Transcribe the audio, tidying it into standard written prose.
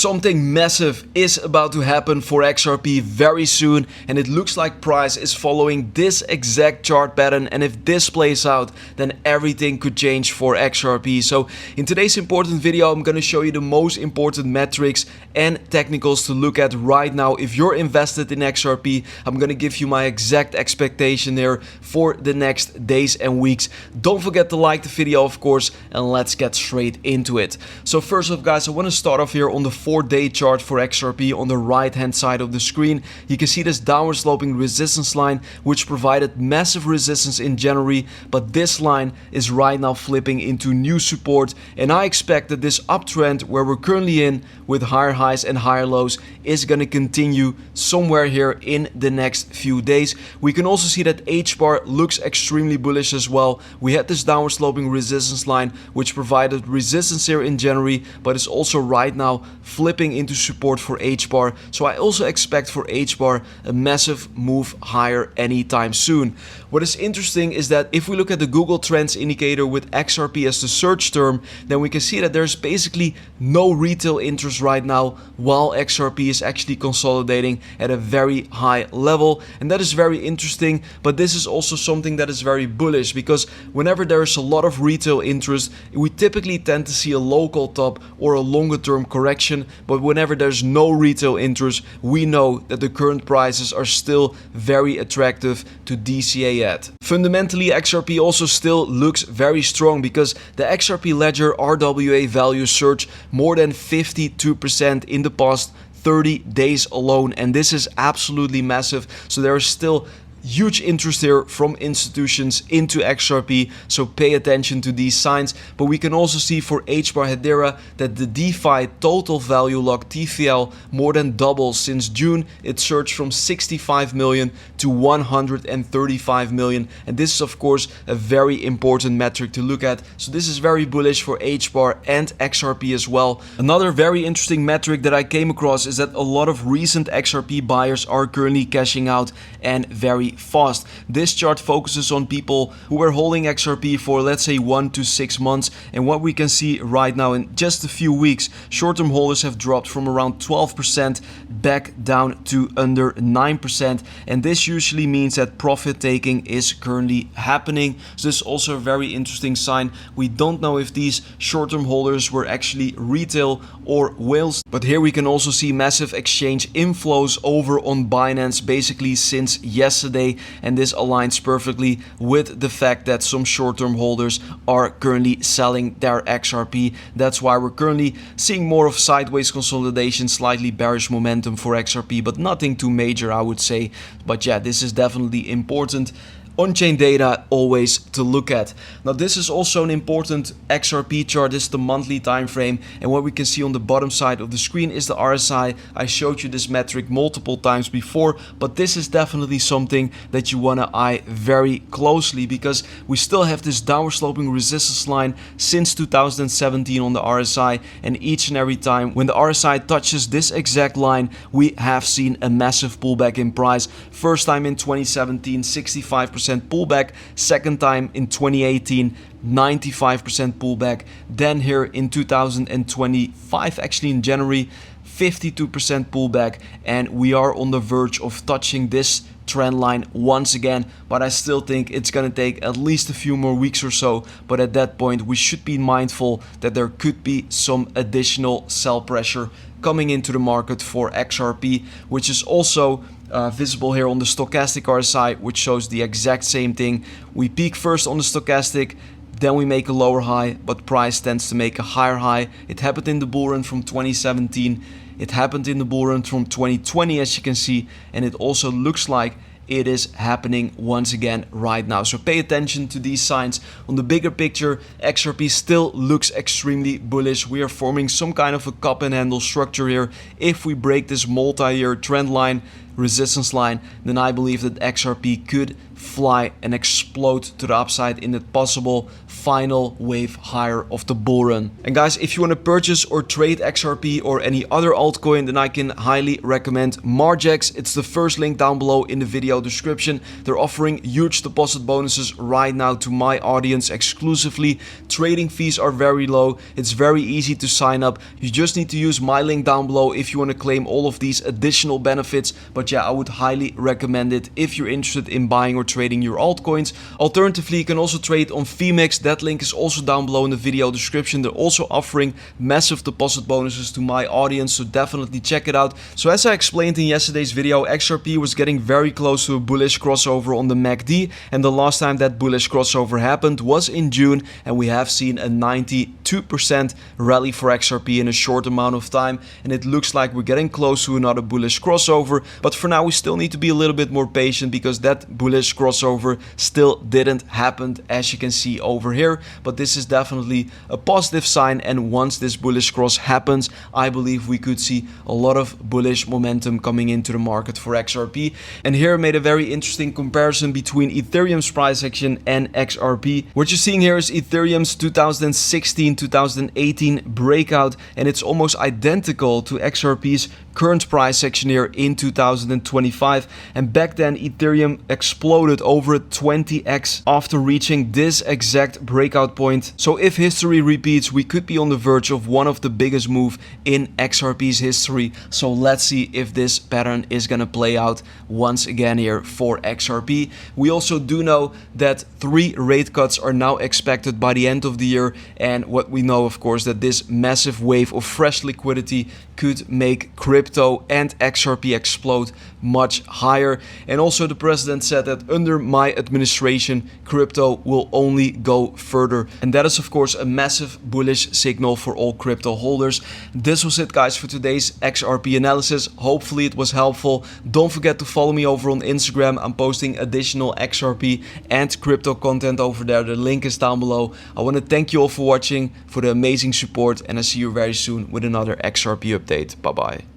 Something massive is about to happen for XRP very soon, and it looks like price is following this exact chart pattern, and if this plays out, then everything could change for XRP. So in today's important video, I'm going to show you the most important metrics and technicals to look at right now. If you're invested in XRP, I'm going to give you my exact expectation here for the next days and weeks. Don't forget to like the video, of course, and let's get straight into it. So first off, guys, I want to start off here on the 4-day chart for XRP on the right hand side of the screen. You can see this downward sloping resistance line, which provided massive resistance in January, but this line is right now flipping into new support, and I expect that this uptrend where we're currently in with higher highs and higher lows is going to continue somewhere here in the next few days. We can also see that H-bar looks extremely bullish as well. We had this downward sloping resistance line which provided resistance here in January, but it's also right now flipping into support for H-bar. So I also expect for H-bar a massive move higher anytime soon. What is interesting is that if we look at the Google Trends indicator with XRP as the search term, then we can see that there's basically no retail interest right now, while XRP is actually consolidating at a very high level. And that is very interesting, but this is also something that is very bullish, because whenever there's a lot of retail interest, we typically tend to see a local top or a longer term correction. But whenever there's no retail interest, we know that the current prices are still very attractive to DCA at. Fundamentally, XRP also still looks very strong, because the XRP ledger RWA value surged more than 52% in the past 30 days alone, and this is absolutely massive. So there is still huge interest here from institutions into XRP, so pay attention to these signs. But we can also see for H-bar Hedera that the DeFi total value lock TVL more than doubles since June. It surged from 65 million to 135 million, and this is of course a very important metric to look at. So this is very bullish for H-bar and XRP as well. Another very interesting metric that I came across is that a lot of recent XRP buyers are currently cashing out, and very fast. This chart focuses on people who were holding XRP for, let's say, 1 to 6 months, and what we can see right now, in just a few weeks, short-term holders have dropped from around 12% back down to under 9%, and this usually means that profit taking is currently happening. So this is also a very interesting sign. We don't know if these short-term holders were actually retail or whales, but here we can also see massive exchange inflows over on Binance basically since yesterday, and this aligns perfectly with the fact that some short-term holders are currently selling their XRP. That's why we're currently seeing more of sideways consolidation, slightly bearish momentum for XRP, but nothing too major, I would say. But yeah, this is definitely important on-chain data always to look at. Now this is also an important XRP chart. This is the monthly time frame, and what we can see on the bottom side of the screen is the RSI. I showed you this metric multiple times before, but this is definitely something that you want to eye very closely, because we still have this downward sloping resistance line since 2017 on the RSI, and each and every time when the RSI touches this exact line, we have seen a massive pullback in price. First time in 2017, 65% pullback. Second time in 2018, 95% pullback. Then here in 2025, actually in January, 52% pullback, and we are on the verge of touching this trend line once again. But I still think it's going to take at least a few more weeks or so, but at that point we should be mindful that there could be some additional sell pressure coming into the market for XRP, which is also visible here on the stochastic RSI, which shows the exact same thing. We peak first on the stochastic, then we make a lower high, but price tends to make a higher high. It happened in the bull run from 2017. It happened in the bull run from 2020, as you can see, and it also looks like it is happening once again right now. So pay attention to these signs. On the bigger picture, XRP still looks extremely bullish. We are forming some kind of a cup and handle structure here. If we break this multi-year trend line, resistance line, then I believe that XRP could fly and explode to the upside in the possible final wave higher of the bull run. And guys, if you want to purchase or trade XRP or any other altcoin, then I can highly recommend MARGEX. It's the first link down below in the video description. They're offering huge deposit bonuses right now to my audience exclusively. Trading fees are very low. It's very easy to sign up. You just need to use my link down below if you want to claim all of these additional benefits. But yeah, I would highly recommend it if you're interested in buying or trading your altcoins. Alternatively, you can also trade on Phemex. That link is also down below in the video description. They're also offering massive deposit bonuses to my audience, so definitely check it out. So as I explained in yesterday's video, XRP was getting very close to a bullish crossover on the MACD, and the last time that bullish crossover happened was in June, and we have seen a 92% rally for XRP in a short amount of time, and it looks like we're getting close to another bullish crossover. But for now, we still need to be a little bit more patient because that bullish crossover still didn't happen, as you can see over here. But this is definitely a positive sign, and once this bullish cross happens, I believe we could see a lot of bullish momentum coming into the market for XRP. And here I made a very interesting comparison between Ethereum's price action and XRP. What you're seeing here is Ethereum's 2016-2018 breakout, and it's almost identical to XRP's current price action here in 2025. And back then Ethereum exploded over 20x after reaching this exact breakout point. So if history repeats, we could be on the verge of one of the biggest moves in XRP's history. So let's see if this pattern is gonna play out once again here for XRP. We also do know that 3 rate cuts are now expected by the end of the year, and what we know, of course, that this massive wave of fresh liquidity could make crypto and XRP explode much higher. And also the president said that under my administration, crypto will only go further, and that is of course a massive bullish signal for all crypto holders. This was it, guys, for today's XRP analysis. Hopefully it was helpful. Don't forget to follow me over on Instagram. I'm posting additional XRP and crypto content over there. The link is down below. I want to thank you all for watching, for the amazing support, and I see you very soon with another XRP update. Bye bye.